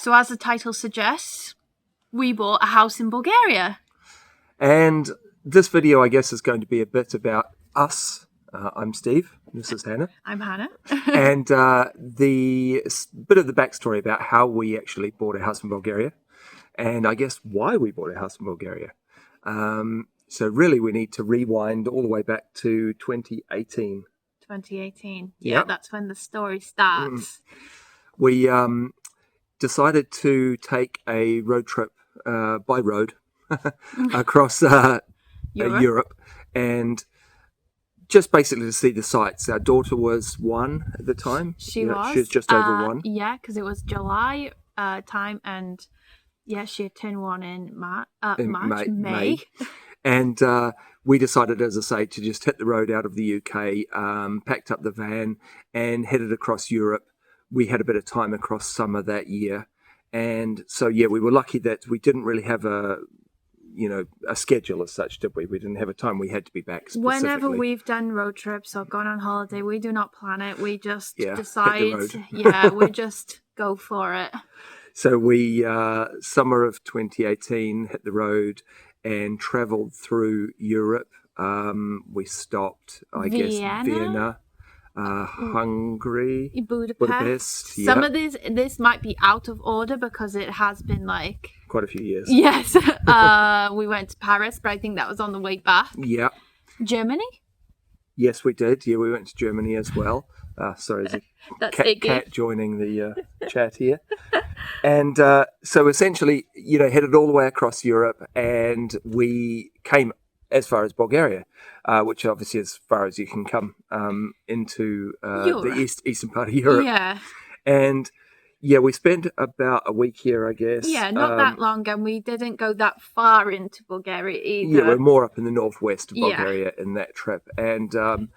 So as the title suggests, we bought a house in Bulgaria. And this video, I guess, is going to be a bit about us. I'm Steve. This is Hannah. I'm Hannah. And the bit of the backstory about how we actually bought a house in Bulgaria, and I guess why we bought a house in Bulgaria. So really, we need to rewind all the way back to 2018. 2018. Yeah, that's when the story starts. We decided to take a road trip by road across Europe, and just basically to see the sights. Our daughter was 1 at the time. She was. She was just over 1. Yeah, because it was July time, and she had turned 1 in May. And we decided, as I say, to just hit the road out of the UK, packed up the van and headed across Europe. We had a bit of time across summer that year. And so, we were lucky that we didn't really have a schedule as such, did we? We didn't have a time. We had to be back specifically. Whenever we've done road trips or gone on holiday, we do not plan it. We just decide, we just go for it. So we, summer of 2018, hit the road and travelled through Europe. We stopped, Vienna, Hungary, Budapest. Some of this might be out of order because it has been quite a few years. Yes. We went to Paris, but I think that was on the way back. Yeah. Germany? Yes, we did. Yeah, we went to Germany as well. Sorry, there's a cat joining the chat here. And so essentially, headed all the way across Europe, and we came as far as Bulgaria, which obviously is as far as you can come into the eastern part of Europe. Yeah. And we spent about a week here, I guess. Yeah, not that long, and we didn't go that far into Bulgaria either. Yeah, we're more up in the northwest of Bulgaria in that trip. And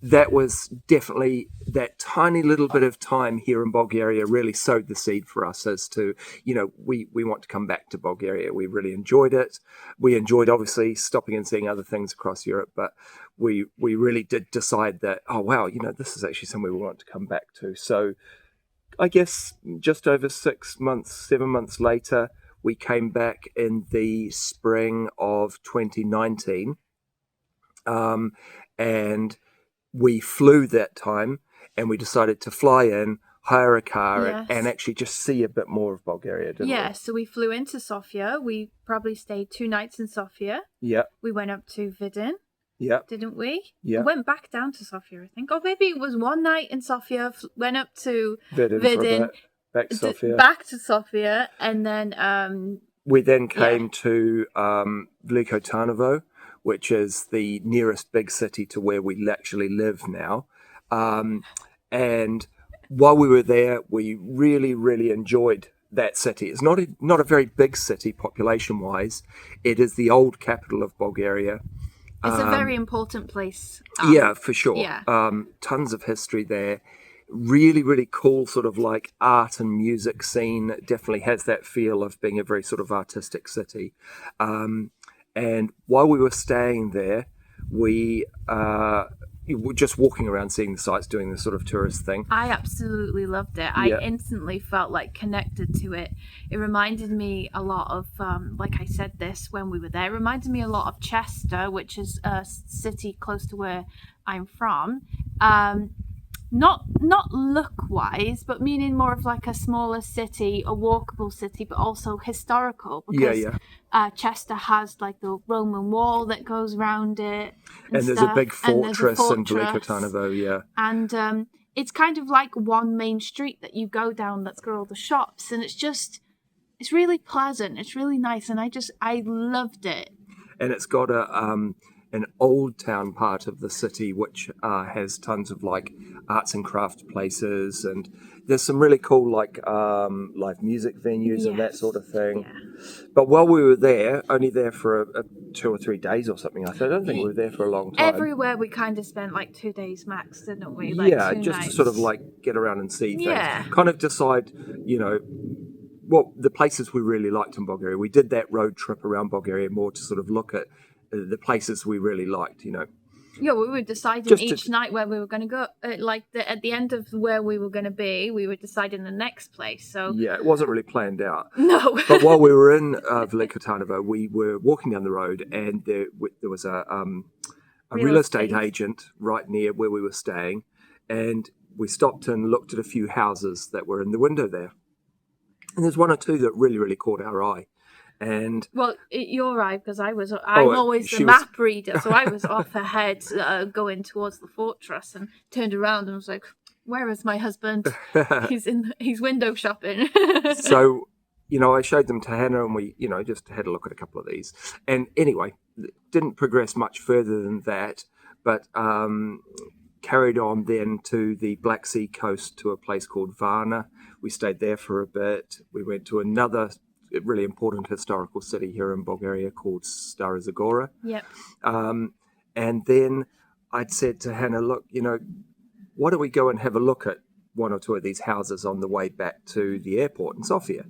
that was definitely that tiny little bit of time here in Bulgaria really sowed the seed for us as to, we want to come back to Bulgaria. We really enjoyed it. We enjoyed, obviously, stopping and seeing other things across Europe, but we really did decide that, this is actually somewhere we want to come back to. So I guess just over 7 months later, we came back in the spring of 2019. And we flew that time, and we decided to fly in, hire a car, and actually just see a bit more of Bulgaria, didn't we? Yeah, so we flew into Sofia. We probably stayed 2 nights in Sofia. Yeah. We went up to Vidin. Yeah. Didn't we? Yeah. We went back down to Sofia, I think. Or maybe it was 1 night in Sofia, went up to Vidin, back to Sofia. Back to Sofia, and then... we then came to Veliko Tarnovo, which is the nearest big city to where we actually live now. And while we were there, we really, really enjoyed that city. It's not a very big city population-wise. It is the old capital of Bulgaria. It's a very important place. For sure. Yeah. Tons of history there. Really, really cool sort of art and music scene. It definitely has that feel of being a very sort of artistic city. And while we were staying there, we were just walking around, seeing the sights, doing this sort of tourist thing. I absolutely loved it. I instantly felt connected to it. It reminded me a lot of, I said this when we were there, it reminded me a lot of Chester, which is a city close to where I'm from. Not look-wise, but meaning more of a smaller city, a walkable city, but also historical. Because Chester has the Roman wall that goes around it. And there's a big fortress in Veliko Tarnovo, And it's kind of one main street that you go down that's got all the shops. And it's really pleasant. It's really nice. And I loved it. And it's got an old town part of the city which has tons of arts and craft places, and there's some really cool live music venues and that sort of thing. But while we were there, only there for 2 or 3 days or something, I don't think we were there for a long time. Everywhere we kind of spent 2 days max, didn't we? 2 just nights. to sort of get around and see things. Kind of decide, what the places we really liked in Bulgaria. We did that road trip around Bulgaria more to sort of look at the places we really liked, Yeah, we were deciding each night where we were going to go. At the end of where we were going to be, we were deciding the next place. So yeah, it wasn't really planned out. No. But while we were in Veliko Tarnovo, we were walking down the road, and there was a real estate agent right near where we were staying, and we stopped and looked at a few houses that were in the window there. And there's one or two that really, really caught our eye. And well, you're right, because I'm always the map reader, so I was off ahead going towards the fortress, and turned around and was like, "Where is my husband? He's window shopping." So, I showed them to Hannah, and we, just had a look at a couple of these. And anyway, didn't progress much further than that, but carried on then to the Black Sea coast to a place called Varna. We stayed there for a bit. We went to another really important historical city here in Bulgaria called Stara Zagora. Yep. And then I'd said to Hannah, look, why don't we go and have a look at one or two of these houses on the way back to the airport in Sofia?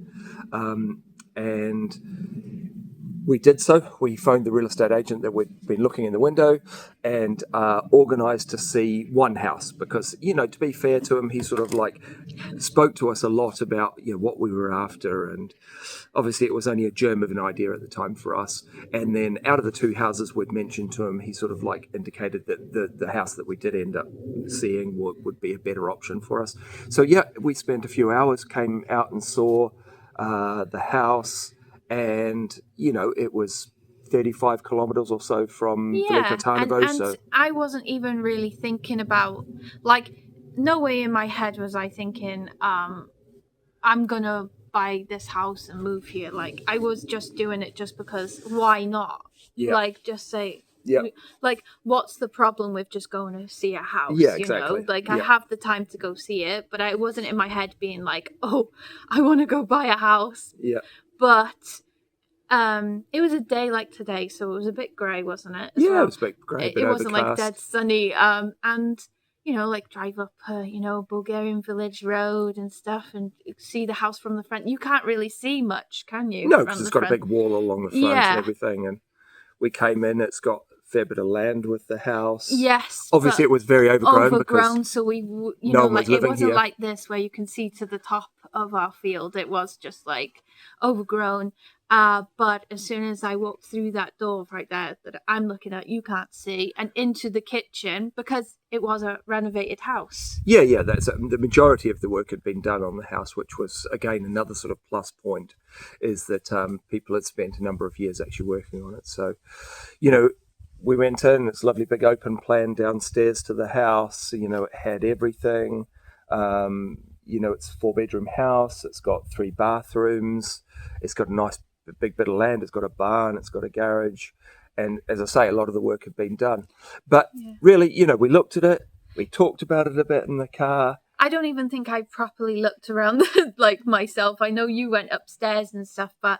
And we did so. We phoned the real estate agent that we'd been looking in the window, and organised to see one house, because, to be fair to him, he sort of spoke to us a lot about what we were after, and obviously it was only a germ of an idea at the time for us. And then out of the two houses we'd mentioned to him, he sort of indicated that the house that we did end up seeing would be a better option for us. So yeah, we spent a few hours, came out and saw the house. And, it was 35 kilometres or so from Veliko Tarnovo. And I wasn't even really thinking about, no way in my head was I thinking, I'm going to buy this house and move here. I was just doing it just because, why not? Yeah. Just say... Yeah. What's the problem with just going to see a house? Yeah, exactly. I have the time to go see it, but I wasn't in my head being like, oh, I want to go buy a house. Yeah. But it was a day like today, so it was a bit grey, wasn't it? Yeah, it was a bit grey. It wasn't dead sunny. And drive up Bulgarian village road and stuff, and see the house from the front. You can't really see much, can you? No, because it's got a big wall along the front and everything. And we came in, it's got a fair bit of land with the house. Yes. Obviously, it was very overgrown. Because so we, no one was living it wasn't here. like this where you can see to the top of our field. It was just overgrown. But as soon as I walked through that door right there that I'm looking at, you can't see, and into the kitchen, because it was a renovated house. Yeah, that's the majority of the work had been done on the house, which was, again, another sort of plus point, is that people had spent a number of years actually working on it. So, we went in, it's a lovely big open plan downstairs to the house. It had everything. It's a 4-bedroom house. It's got 3 bathrooms. It's got a nice big bit of land. It's got a barn. It's got a garage. And as I say, a lot of the work had been done. But really, we looked at it. We talked about it a bit in the car. I don't even think I properly looked around myself. I know you went upstairs and stuff, but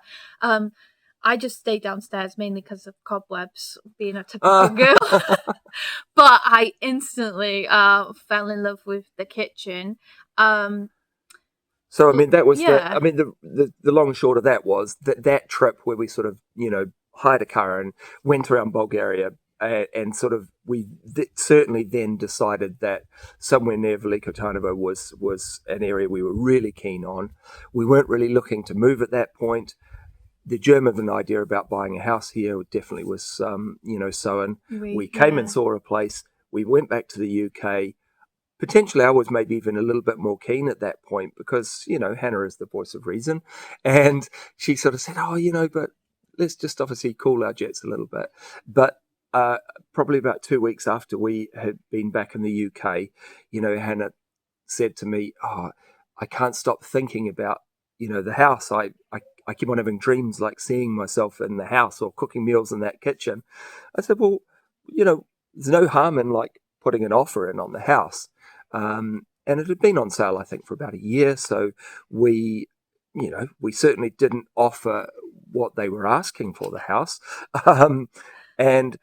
I just stayed downstairs mainly because of cobwebs, being a typical girl. But I instantly fell in love with the kitchen. So, that was the long and short of that was that trip where we sort of, hired a car and went around Bulgaria, and sort of we certainly then decided that somewhere near Veliko Tarnovo was an area we were really keen on. We weren't really looking to move at that point. The germ of an idea about buying a house here definitely was, sown. We came and saw a place. We went back to the UK. Potentially, I was maybe even a little bit more keen at that point because, Hannah is the voice of reason. And she sort of said, but let's just obviously cool our jets a little bit. But probably about 2 weeks after we had been back in the UK, Hannah said to me, I can't stop thinking about, the house. I keep on having dreams like seeing myself in the house or cooking meals in that kitchen. I said, well, there's no harm in putting an offer in on the house. And it had been on sale, I think, for about a year. So we certainly didn't offer what they were asking for the house. And,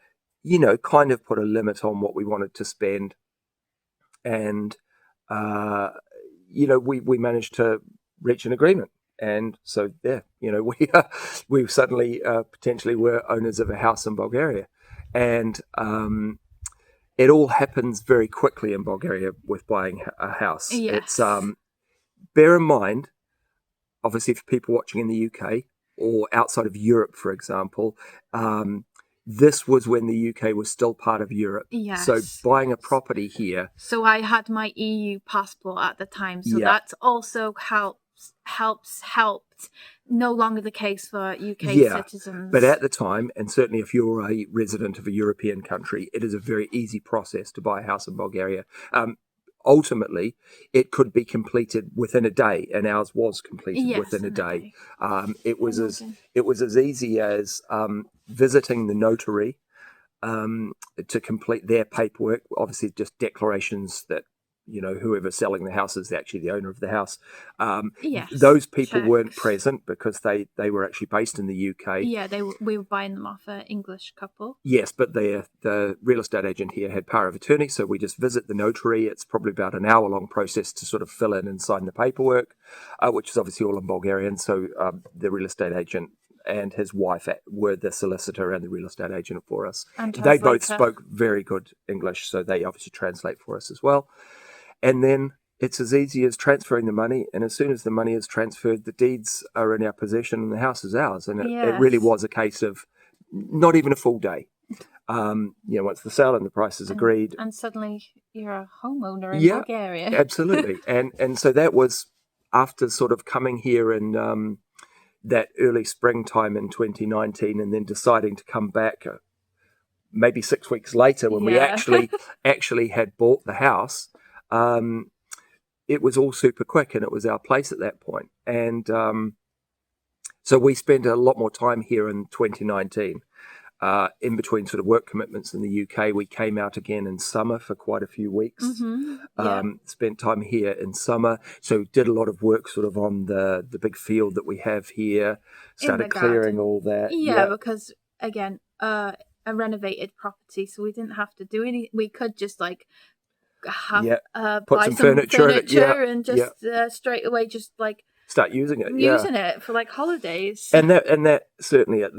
kind of put a limit on what we wanted to spend. And, we managed to reach an agreement. And so, we suddenly potentially were owners of a house in Bulgaria. And, it all happens very quickly in Bulgaria with buying a house. Yes. Bear in mind, obviously, for people watching in the UK or outside of Europe, for example, this was when the UK was still part of Europe. Yes. So buying a property here. So I had my EU passport at the time. So Yeah. that also helped. No longer the case for UK citizens. But at the time, and certainly if you're a resident of a European country, it is a very easy process to buy a house in Bulgaria. Ultimately, it could be completed within a day, and ours was completed within a day. It was as easy as visiting the notary to complete their paperwork. Obviously, just declarations that whoever's selling the house is actually the owner of the house. Those people weren't present because they were actually based in the UK. Yeah, we were buying them off an English couple. Yes, but the real estate agent here had power of attorney, so we just visit the notary. It's probably about an hour-long process to sort of fill in and sign the paperwork, which is obviously all in Bulgarian. So the real estate agent and his wife were the solicitor and the real estate agent for us. They both spoke very good English, so they obviously translate for us as well. And then it's as easy as transferring the money, and as soon as the money is transferred, the deeds are in our possession and the house is ours. And it really was a case of not even a full day. Once the sale and the price is agreed. And suddenly you're a homeowner in Bulgaria. Absolutely. And so that was after sort of coming here in that early springtime in 2019 and then deciding to come back maybe 6 weeks later when we actually had bought the house. It was all super quick and it was our place at that point. And so we spent a lot more time here in 2019. In between sort of work commitments in the UK, we came out again in summer for quite a few weeks. Spent time here in summer, so did a lot of work sort of on the big field that we have here. Started clearing all that. Because again, a renovated property, so we didn't have to do any. We could just like put buy some furniture and just straight away just like start using it for like holidays. And that certainly at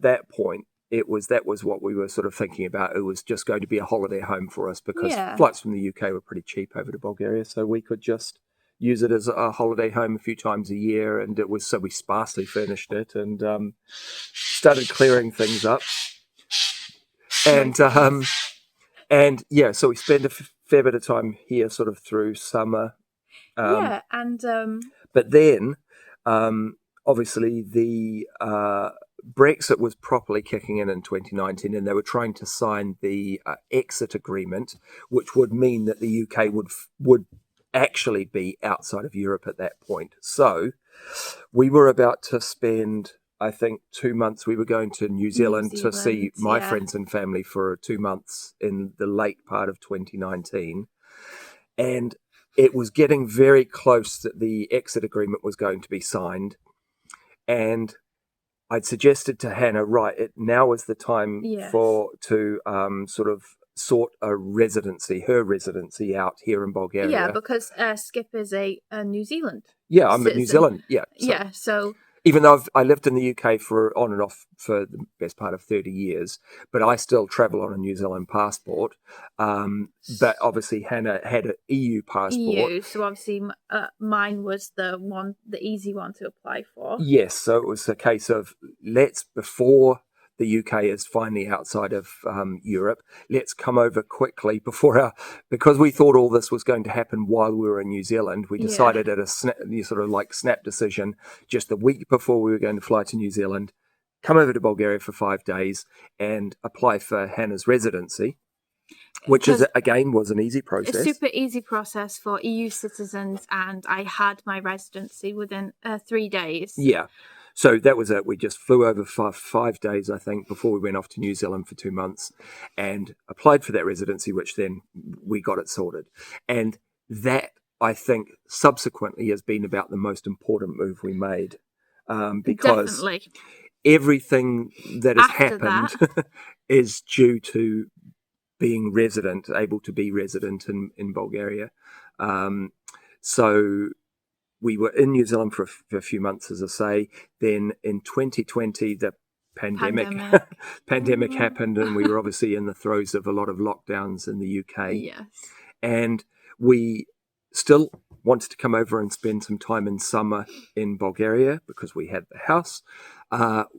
that point. That was what we were sort of thinking about. It was just going to be a holiday home for us because flights from the UK were pretty cheap over to Bulgaria, so we could just use it as a holiday home a few times a year. And it was so we sparsely furnished it and started clearing things up. And so we spent a fair bit of time here, sort of through summer. But then obviously the Brexit was properly kicking in 2019, and they were trying to sign the exit agreement, which would mean that the UK would actually be outside of Europe at that point. So we were about to spend, I think, 2 months. We were going to New Zealand to see my friends and family for 2 months in the late part of 2019. And it was getting very close that the exit agreement was going to be signed. And I'd suggested to Hannah, now is the time to sort of sort her residency out here in Bulgaria. Yeah, because Skip is a New Zealand. Yeah, I'm in New Zealand. So even though I lived in the UK for on and off for the best part of 30 years, but I still travel on a New Zealand passport. But obviously Hannah had an EU passport. So obviously mine was the easy one to apply for. Yes, so it was a case of before the UK is finally outside of Europe, let's come over quickly because we thought all this was going to happen while we were in New Zealand. We decided at a snap decision just the week before we were going to fly to New Zealand, come over to Bulgaria for 5 days and apply for Hannah's residency, which was an easy process. A super easy process for EU citizens, and I had my residency within 3 days. Yeah. So that was it. We just flew over for 5 days, I think, before we went off to New Zealand for 2 months and applied for that residency, which then we got it sorted. And that, I think, subsequently has been about the most important move we made because everything that has happened is due to being able to be resident in Bulgaria. So we were in New Zealand for a few months, as I say. Then in 2020, the pandemic Pandemic. pandemic happened, and we were obviously in the throes of a lot of lockdowns in the UK. Yes. And we still wanted to come over and spend some time in summer in Bulgaria because we had the house.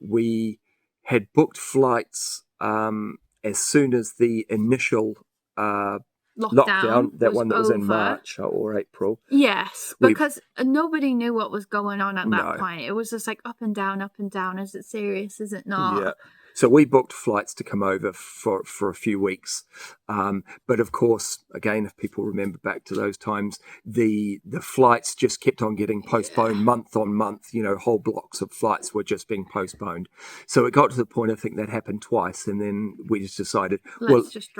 We had booked flights as soon as the initial lockdown, that one that was in March or April. Yes, because nobody knew what was going on at that point. It was just like up and down, up and down. Is it serious? Is it not? Yeah. So we booked flights to come over for a few weeks. But of course, again, if people remember back to those times, the flights just kept on getting postponed month on month. Whole blocks of flights were just being postponed. So it got to the point, I think that happened twice. And then we just decided, let's just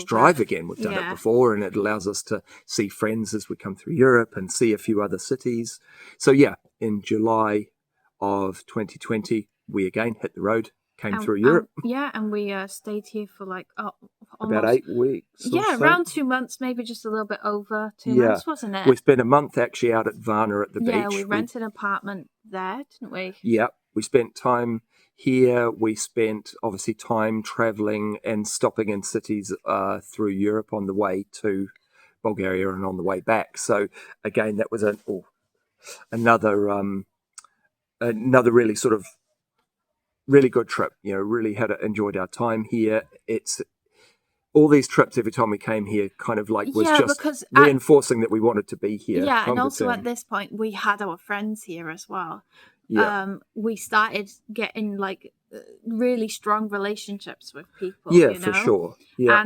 drive again. We've done it before, and it allows us to see friends as we come through Europe and see a few other cities. So in July of 2020, we again hit the road. Came through Europe. And we stayed here for like about 8 weeks. Around 2 months, maybe just a little bit over 2 months, wasn't it? We spent a month actually out at Varna at the beach. Yeah, we rented an apartment there, didn't we? Yeah, we spent time here. We spent obviously time traveling and stopping in cities through Europe on the way to Bulgaria and on the way back. So again, that was another really sort of really good trip. Really enjoyed our time here. It's all these trips every time we came here kind of like was just reinforcing that we wanted to be here. Yeah, and also at this point we had our friends here as well. Yeah. We started getting like really strong relationships with people. Yeah, for sure. Yeah.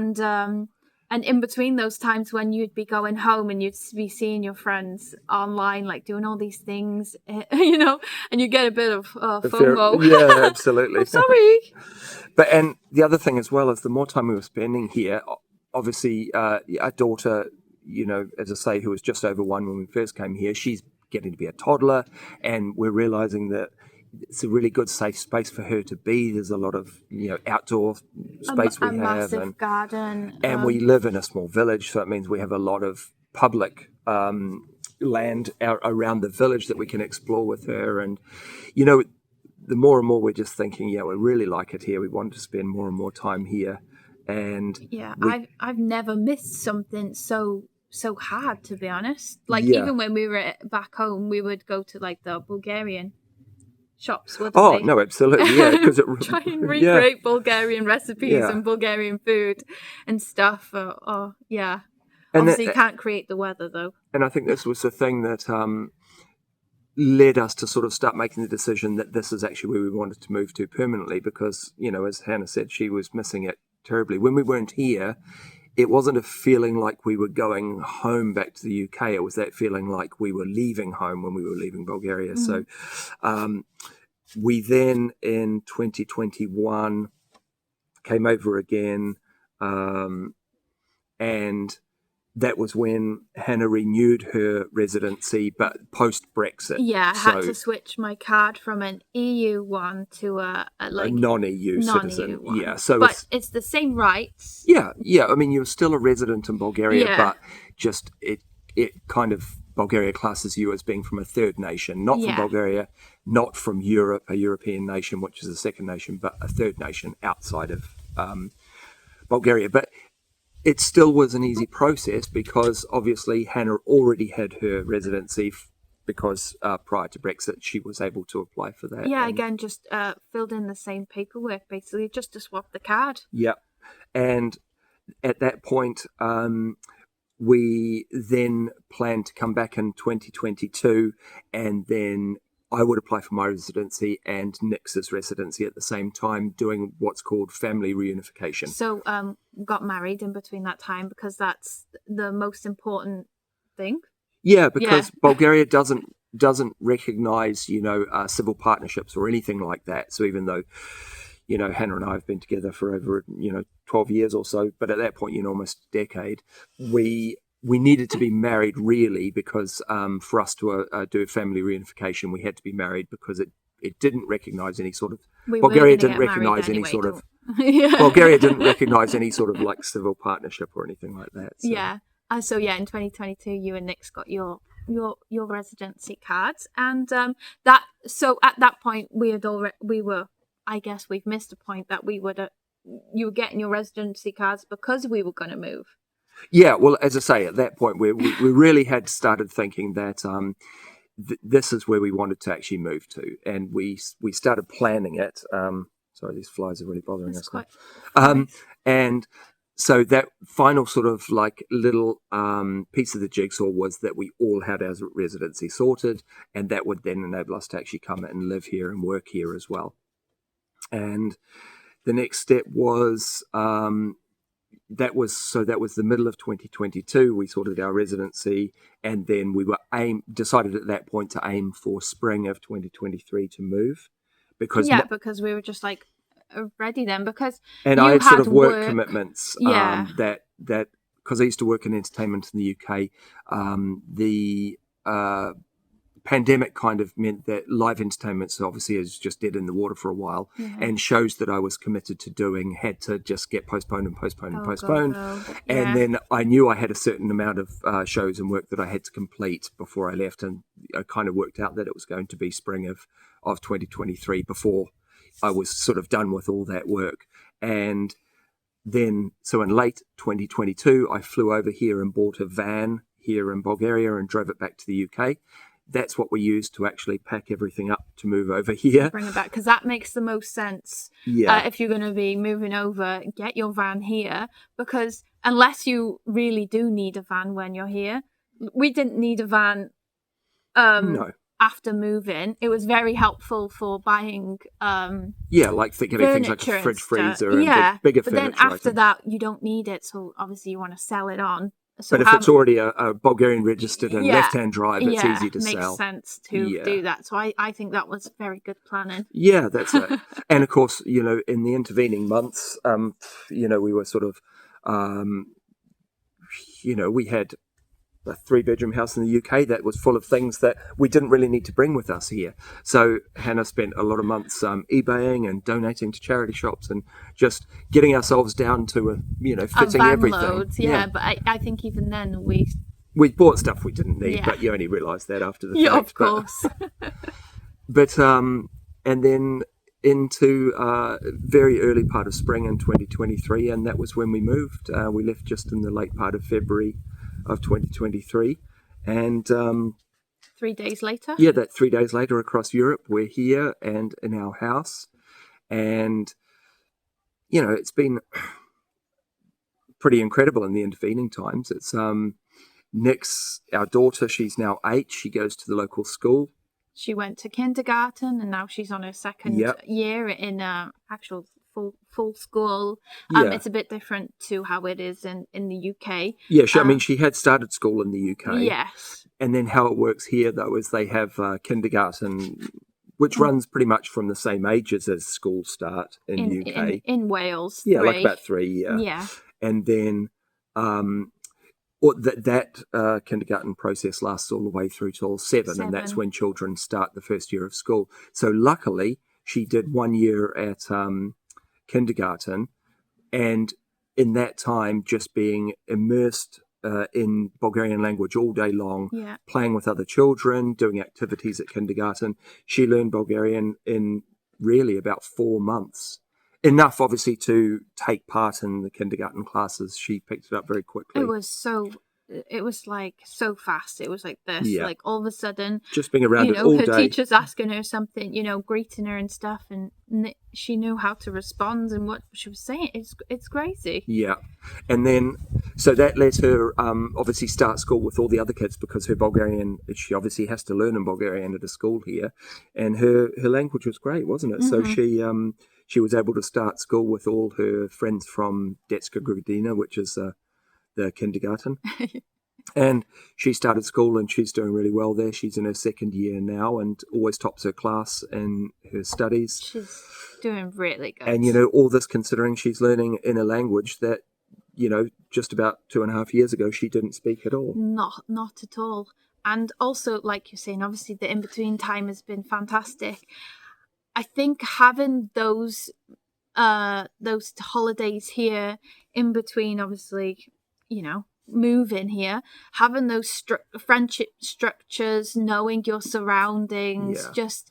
And in between those times when you'd be going home and you'd be seeing your friends online, like doing all these things, and you get a bit of FOMO. Yeah, absolutely. I'm sorry. And the other thing as well is the more time we were spending here, obviously our daughter, as I say, who was just over 1 when we first came here, she's getting to be a toddler, and we're realizing that it's a really good safe space for her to be. There's a lot of outdoor space we have, massive garden, and we live in a small village, so it means we have a lot of public land around the village that we can explore with her. And the more and more we're just thinking, we really like it here. We want to spend more and more time here. And I've never missed something so hard, to be honest. Like even when we were back home, we would go to like the Bulgarian shops, wouldn't we? No, absolutely, yeah, because it try and recreate Bulgarian recipes and Bulgarian food and stuff. And obviously you can't create the weather though. And I think this was the thing that led us to sort of start making the decision that this is actually where we wanted to move to permanently, because as Hannah said, she was missing it terribly. When we weren't here, it wasn't a feeling like we were going home back to the UK. It was that feeling like we were leaving home when we were leaving Bulgaria. So we then in 2021 came over again, and that was when Hannah renewed her residency, but post-Brexit. Yeah, I had to switch my card from an EU one to a non-EU citizen. One. Yeah, so but it's the same rights. Yeah. I mean, you're still a resident in Bulgaria, but just it kind of Bulgaria classes you as being from a third nation, not from Bulgaria, not from Europe, a European nation, which is a second nation, but a third nation outside of Bulgaria. But it still was an easy process because obviously Hannah already had her residency because prior to Brexit she was able to apply for that. Yeah, again, just filled in the same paperwork basically, just to swap the card. Yeah, and at that point we then planned to come back in 2022, and then I would apply for my residency and Nix's residency at the same time, doing what's called family reunification. So got married in between that time because that's the most important thing. Yeah, because Bulgaria doesn't recognize, civil partnerships or anything like that. So even though, Hannah and I have been together for over, 12 years or so, but at that point, almost a decade, we needed to be married really because for us to do family reunification, we had to be married because it didn't recognize any sort of Bulgaria didn't recognize any sort of Bulgaria didn't recognize any sort of like civil partnership or anything like that. So. Yeah. So in 2022, you and Nix got your residency cards, and at that point we were I guess we've missed a point that you were getting your residency cards because we were going to move. Yeah, well, as I say, at that point, we really had started thinking that this is where we wanted to actually move to, and we started planning it. Sorry, these flies are really bothering us now. And so that final sort of like little piece of the jigsaw was that we all had our residency sorted, and that would then enable us to actually come and live here and work here as well. And the next step was that was the middle of 2022. We sorted our residency, and then we decided at that point to aim for spring of 2023 to move, because because we were just like ready then, because I had sort of work commitments that because I used to work in entertainment in the UK. The pandemic kind of meant that live entertainment obviously is just dead in the water for a while, and shows that I was committed to doing had to just get postponed. And then I knew I had a certain amount of shows and work that I had to complete before I left, and I kind of worked out that it was going to be spring of 2023 before I was sort of done with all that work. And then so in late 2022 I flew over here and bought a van here in Bulgaria and drove it back to the UK. That's what we used to actually pack everything up to move over here. Bring it back, because that makes the most sense. Yeah. If you're going to be moving over, get your van here, because unless you really do need a van when you're here, we didn't need a van no. After moving. It was very helpful for buying like getting things like a fridge, freezer, and bigger but furniture. Then after that, you don't need it, so obviously you want to sell it on. So but if it's already a Bulgarian registered and left-hand drive, it's easy to sell. It makes sense to do that. So I think that was very good planning. Yeah, that's it. And of course, in the intervening months, we were sort of, we had a 3-bedroom house in the UK that was full of things that we didn't really need to bring with us here. So Hannah spent a lot of months eBaying and donating to charity shops and just getting ourselves down to fitting everything. Loads, but I think even then we bought stuff we didn't need, but you only realise that after the fact. Yeah, of course. But and then into very early part of spring in 2023, and that was when we moved. We left just in the late part of February of 2023, and 3 days later, that 3 days later across Europe, we're here and in our house. And it's been pretty incredible in the intervening times. It's Nix, our daughter, she's now 8. She goes to the local school. She went to kindergarten, and now she's on her second year in actual full school. It's a bit different to how it is in the UK. Yeah, she had started school in the UK. Yes. And then how it works here, though, is they have kindergarten, which runs pretty much from the same ages as school start in the UK. In Wales. Yeah, 3. Like about 3, yeah. And then that kindergarten process lasts all the way through till 7, and that's when children start the first year of school. So luckily, she did 1 year at kindergarten, and in that time just being immersed in Bulgarian language all day long, playing with other children, doing activities at kindergarten. She learned Bulgarian in really about 4 months. Enough, obviously, to take part in the kindergarten classes. She picked it up very quickly. It was like so fast. It was like this, like all of a sudden, just being around it all day. Her teacher's asking her something, greeting her and stuff, and she knew how to respond and what she was saying. It's crazy. Yeah, and then so that let her obviously start school with all the other kids, because her Bulgarian, she obviously has to learn in Bulgarian at a school here, and her language was great, wasn't it? Mm-hmm. So she was able to start school with all her friends from Detska Gradina, which is the kindergarten. And she started school and she's doing really well there. She's in her second year now and always tops her class in her studies. She's doing really good. And, all this considering she's learning in a language that, just about 2.5 years ago, she didn't speak at all. Not at all. And also, like you're saying, obviously the in-between time has been fantastic. I think having those holidays here in between, obviously, moving here, having those friendship structures, knowing your surroundings, just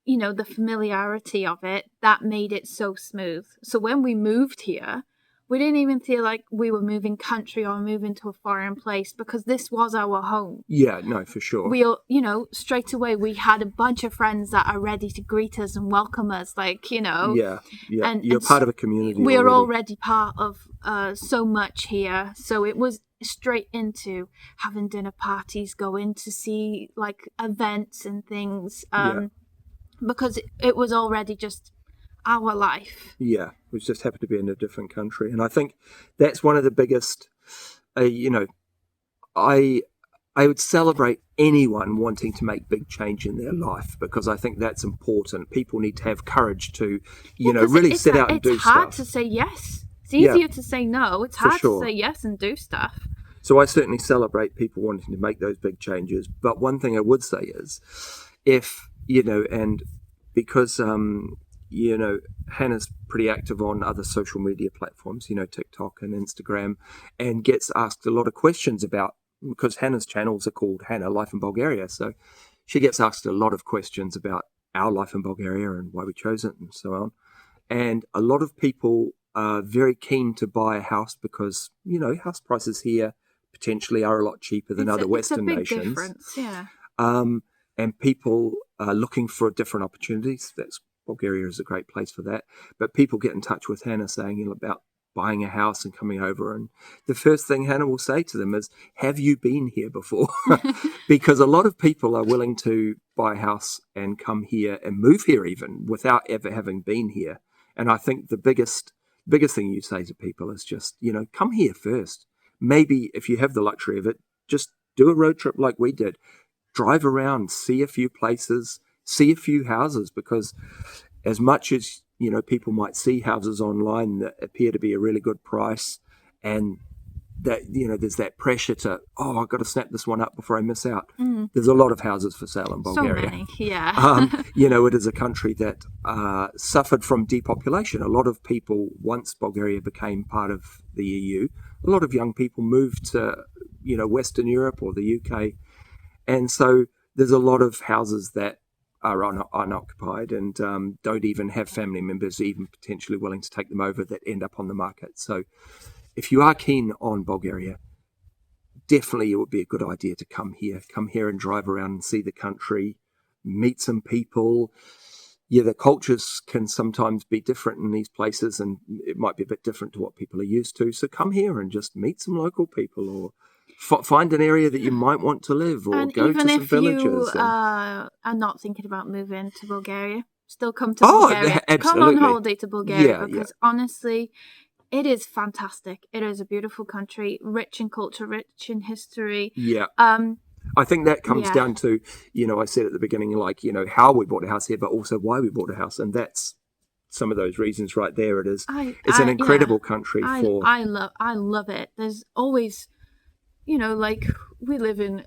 you know, the familiarity of it, that made it so smooth. So when we moved here, we didn't even feel like we were moving country or moving to a foreign place, because this was our home. Yeah, no, for sure. We, you know, straight away we had a bunch of friends that are ready to greet us and welcome us, like, you know. Yeah, yeah. And You're part of a community. We're already part of so much here. So it was straight into having dinner parties, going to see like events and things, because it was already just our life. Yeah, we just happened to be in a different country. And I think that's one of the biggest, you know, I would celebrate anyone wanting to make big change in their life, because I think that's important. People need to have courage to, you know, really set out and do stuff. It's hard to say yes. It's easier to say no. It's hard to say yes and do stuff. So I certainly celebrate people wanting to make those big changes. But one thing I would say is, if, you know, and because, you know, Hannah's pretty active on other social media platforms, you know, TikTok and Instagram, and gets asked a lot of questions about, because Hannah's channels are called Hannah Life in Bulgaria. So she gets asked a lot of questions about our life in Bulgaria and why we chose it and so on. And a lot of people are very keen to buy a house because, you know, house prices here potentially are a lot cheaper than other Western nations. Difference, yeah. And people are looking for different opportunities. Bulgaria is a great place for that. But people get in touch with Hannah saying, you know, about buying a house and coming over. And the first thing Hannah will say to them is, have you been here before? Because a lot of people are willing to buy a house and come here and move here even without ever having been here. And I think the biggest thing you say to people is just, you know, come here first. Maybe if you have the luxury of it, just do a road trip like we did. Drive around, see a few places, see a few houses, because as much as, you know, people might see houses online that appear to be a really good price, and that, you know, there's that pressure to, I've got to snap this one up before I miss out. There's a lot of houses for sale in Bulgaria. So many, yeah. You know, it is a country that suffered from depopulation. A lot of people, once Bulgaria became part of the EU, a lot of young people moved to, you know, Western Europe or the UK. And so there's a lot of houses that are unoccupied and don't even have family members even potentially willing to take them over, that end up on the market. So if you are keen on Bulgaria, definitely it would be a good idea to come here and drive around and see the country, meet some people. Yeah, the cultures can sometimes be different in these places, and it might be a bit different to what people are used to. So come here and just meet some local people, or find an area that you might want to live, or go to some villages. And even if you are not thinking about moving to Bulgaria, still come to Bulgaria. Absolutely. Come on holiday to Bulgaria, because honestly, it is fantastic. It is a beautiful country, rich in culture, rich in history. Yeah. I think that comes down to, you know, I said at the beginning, like, you know, how we bought a house here, but also why we bought a house. And that's some of those reasons right there. It is. It's an incredible country for... I love it. There's always... You know, like, we live in,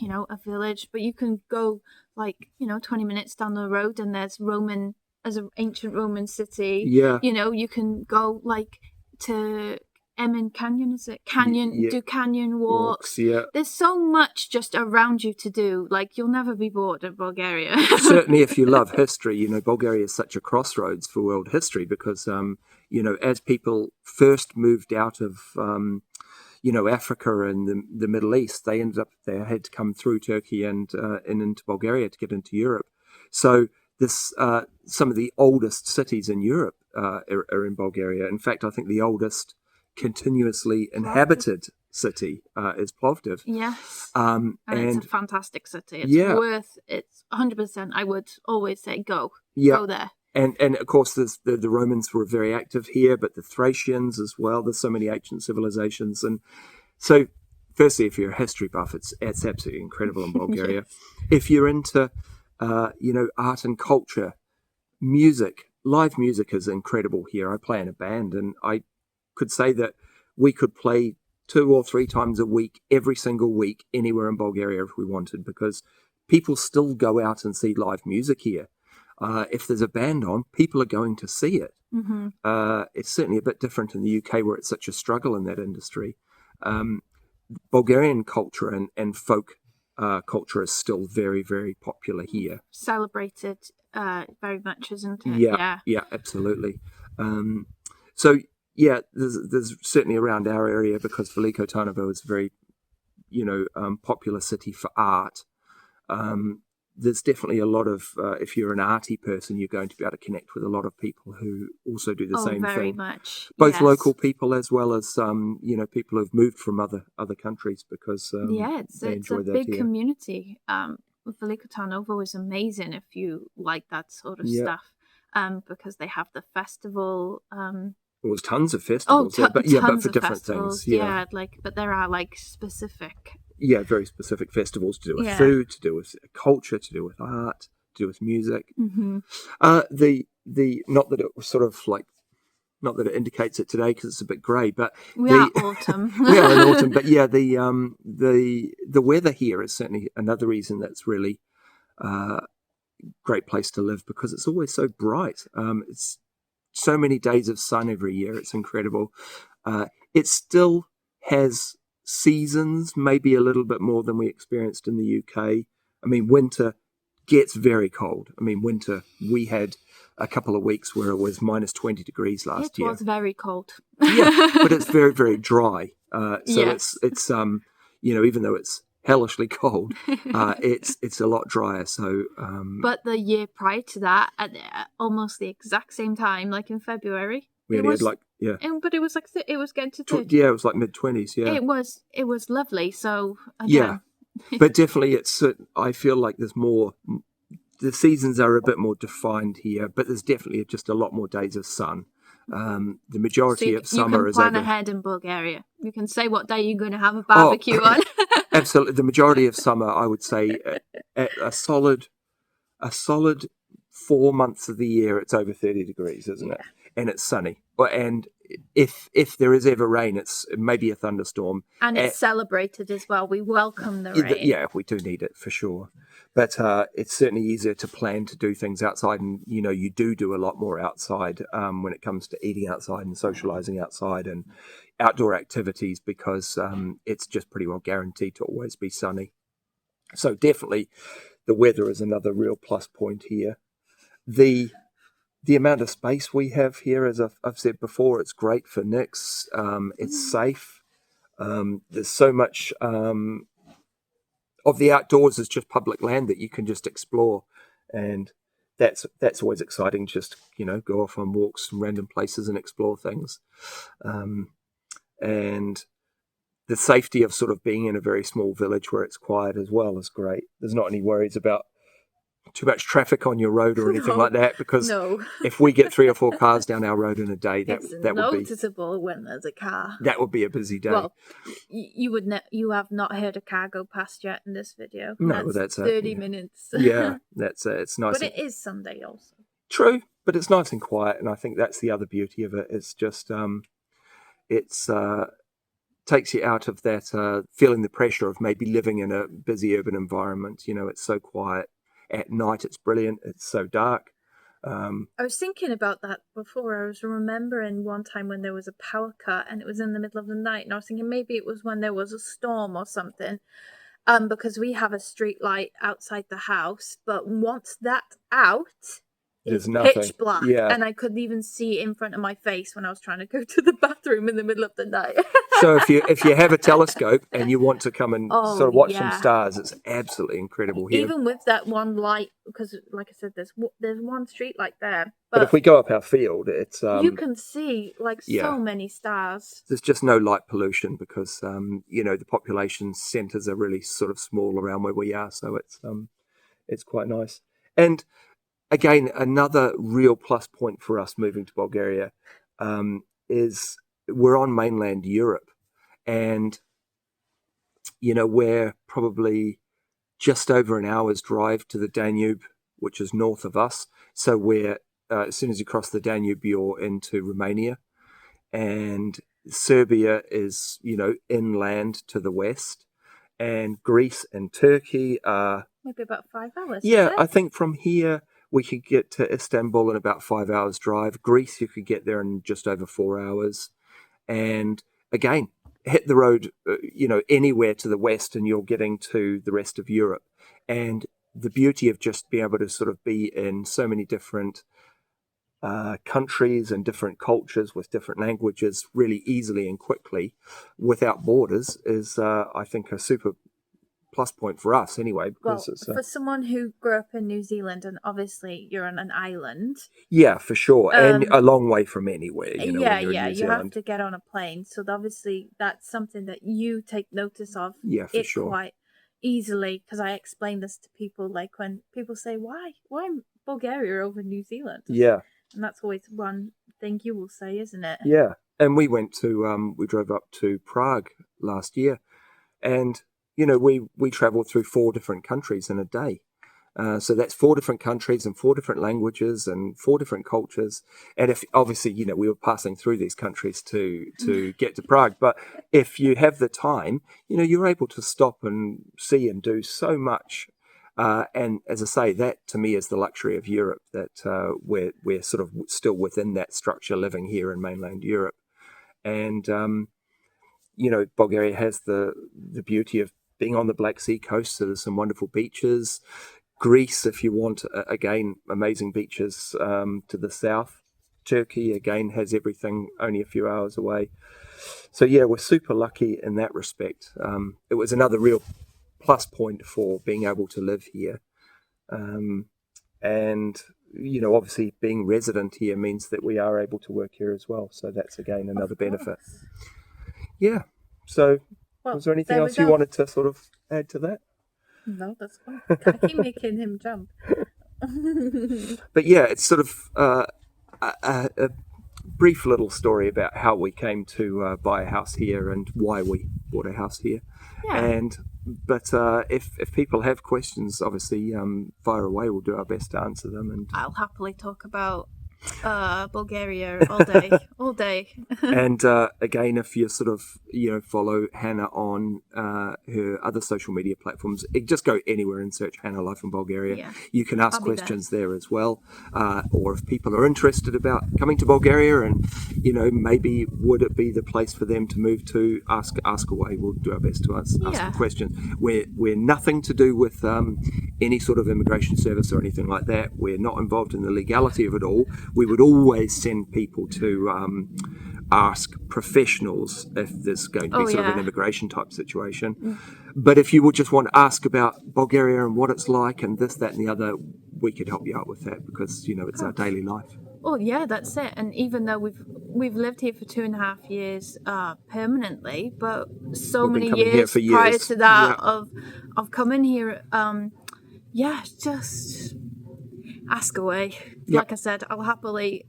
you know, a village, but you can go, like, you know, 20 minutes down the road and there's an ancient Roman city. Yeah. You know, you can go, like, to Emin Canyon, is it? Do canyon walks. Yeah. There's so much just around you to do. Like, you'll never be bored of Bulgaria. Certainly if you love history, you know, Bulgaria is such a crossroads for world history, because, you know, as people first moved out of... you know, Africa and the Middle East, they had to come through Turkey and into Bulgaria to get into Europe. So this some of the oldest cities in Europe are in Bulgaria. In fact, I think the oldest continuously inhabited city is Plovdiv. Yes. And it's a fantastic city. It's 100%. I would always say go there. And of course, the Romans were very active here, but the Thracians as well. There's so many ancient civilizations. And so, firstly, if you're a history buff, it's absolutely incredible in Bulgaria. If you're into, you know, art and culture, music, live music is incredible here. I play in a band, and I could say that we could play 2 or 3 times a week, every single week, anywhere in Bulgaria if we wanted, because people still go out and see live music here. If there's a band on, people are going to see it. Mm-hmm. It's certainly a bit different in the UK, where it's such a struggle in that industry. Bulgarian culture and folk culture is still very, very popular here. Celebrated very much, isn't it? Yeah, absolutely. So yeah, there's certainly around our area, because Veliko Tarnovo is a very, popular city for art. There's definitely a lot of, if you're an arty person, you're going to be able to connect with a lot of people who also do the same very thing. much. Both Yes. local people as well as, people who've moved from other countries, because they it's enjoy a that big here. community. Velika Tarnovo is amazing if you like that sort of stuff. Because they have the festival. Well, there's tons of festivals there, but for different festivals, things. Yeah, but there are like specific. Yeah, very specific festivals to do with food, to do with culture, to do with art, to do with music. Mm-hmm. The not that it was sort of like, not that it indicates it today because it's a bit grey, but we are autumn. we are in autumn. But yeah, the weather here is certainly another reason that's really great place to live, because it's always so bright. It's so many days of sun every year. It's incredible. It still has seasons, maybe a little bit more than we experienced in the UK. I mean, winter gets very cold. I mean, winter, we had a couple of weeks where it was minus 20 degrees last year. It was very cold. But it's very, very dry. It's even though it's hellishly cold, it's a lot drier. So, but the year prior to that, at almost the exact same time, like in February, but it was like it was getting to 30. Yeah, it was like mid-20s. Yeah, it was lovely. So again, but definitely, I feel like there's more. The seasons are a bit more defined here, but there's definitely just a lot more days of sun. The majority of summer is over. You can plan ahead in Bulgaria. You can say what day you're going to have a barbecue on. Absolutely, the majority of summer, I would say, a solid 4 months of the year, it's over 30 degrees, isn't it? And it's sunny. And if there is ever rain, it's maybe a thunderstorm. And it's celebrated as well. We welcome the rain. Yeah, we do need it for sure. But it's certainly easier to plan to do things outside. And, you do a lot more outside when it comes to eating outside and socializing outside and outdoor activities, because it's just pretty well guaranteed to always be sunny. So definitely the weather is another real plus point here. The amount of space we have here, as I've said before, it's great for Nicks. It's safe. There's so much of the outdoors is just public land that you can just explore, and that's always exciting. Just go off on walks from random places and explore things, and the safety of sort of being in a very small village where it's quiet as well is great. There's not any worries about too much traffic on your road or anything like that, because if we get 3 or 4 cars down our road in a day, that would be noticeable when there's a car. That would be a busy day. Well, you have not heard a car go past yet in this video. No, that's 30 minutes. Yeah, it's nice. But it is Sunday also. True, but it's nice and quiet, and I think that's the other beauty of it. It's just takes you out of that feeling the pressure of maybe living in a busy urban environment. It's so quiet. At night, it's brilliant. It's so dark. I was thinking about that before. I was remembering one time when there was a power cut and it was in the middle of the night, and I was thinking maybe it was when there was a storm or something, because we have a street light outside the house, but once that's out, it's pitch black, and I couldn't even see in front of my face when I was trying to go to the bathroom in the middle of the night. So if you have a telescope and you want to come and sort of watch some stars, it's absolutely incredible here. Even with that one light, because like I said, there's one street light there. But if we go up our field, it's you can see so many stars. There's just no light pollution because the population centres are really sort of small around where we are, so it's quite nice. And again, another real plus point for us moving to Bulgaria is we're on mainland Europe, and we're probably just over an hour's drive to the Danube, which is north of us. So we're as soon as you cross the Danube, you're into Romania, and Serbia is inland to the west, and Greece and Turkey are maybe about 5 hours. Yeah, I think from here we could get to Istanbul in about 5 hours drive. Greece, you could get there in just over 4 hours. And again, hit the road, anywhere to the west, and you're getting to the rest of Europe. And the beauty of just being able to sort of be in so many different countries and different cultures with different languages really easily and quickly without borders is, I think, a super plus point for us anyway. Because it's, for someone who grew up in New Zealand, and obviously you're on an island. Yeah, for sure. And a long way from anywhere, when you're in New Zealand. You have to get on a plane. So obviously that's something that you take notice of quite easily, because I explain this to people, like when people say, why Bulgaria over New Zealand? Yeah. And that's always one thing you will say, isn't it? Yeah. And we drove up to Prague last year, and we traveled through 4 different countries in a day. So that's 4 different countries and 4 different languages and 4 different cultures. And if obviously, we were passing through these countries to get to Prague, but if you have the time, you're able to stop and see and do so much. And as I say, that to me is the luxury of Europe, that we're sort of still within that structure living here in mainland Europe. And, Bulgaria has the beauty of being on the Black Sea coast. So there's some wonderful beaches. Greece, if you want, again, amazing beaches to the south. Turkey, again, has everything only a few hours away. So, yeah, we're super lucky in that respect. It was another real plus point for being able to live here. And, obviously being resident here means that we are able to work here as well. So that's, again, another benefit. Yeah. So was there anything else you wanted to sort of add to that? No, that's fine. I keep making him jump. But yeah, it's sort of a brief little story about how we came to buy a house here and why we bought a house here. Yeah. But if people have questions, obviously fire away. We'll do our best to answer them. And I'll happily talk about Bulgaria all day. And again, if you sort of follow Hannah on her other social media platforms, just go anywhere and search Hannah Life in Bulgaria. Yeah. You can ask questions there as well, or if people are interested about coming to Bulgaria and maybe would it be the place for them to move to, ask away. We'll do our best to ask the questions. We're nothing to do with any sort of immigration service or anything like that. We're not involved in the legality of it all. We would always send people to ask professionals if there's going to be sort of an immigration type situation. But if you would just want to ask about Bulgaria and what it's like and this, that and the other, we could help you out with that, because it's our daily life. Oh yeah, that's it. And even though we've lived here for 2.5 years permanently, but we've many years prior to that of coming here, just ask away. Yep. Like I said, I'll happily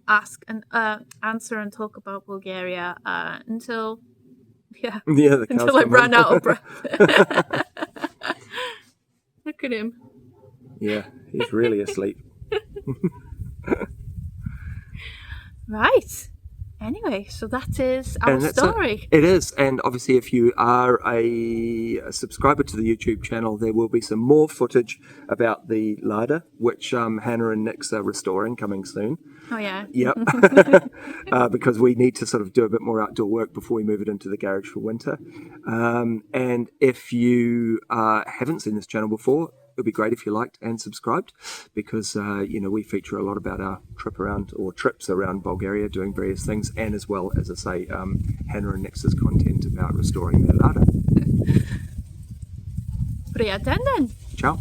ask and answer and talk about Bulgaria until I run out of breath. Look at him. Yeah, he's really asleep. Right. Anyway, so that is our story. It is. And obviously, if you are a subscriber to the YouTube channel, there will be some more footage about the larder, which Hannah and Nick's are restoring, coming soon. Oh, yeah. Yep. Because we need to sort of do a bit more outdoor work before we move it into the garage for winter. And if you haven't seen this channel before, it would be great if you liked and subscribed, because we feature a lot about our trips around Bulgaria, doing various things, and as well as I say, Hannah and Nix's content about restoring their larder. Приятен ден! Ciao.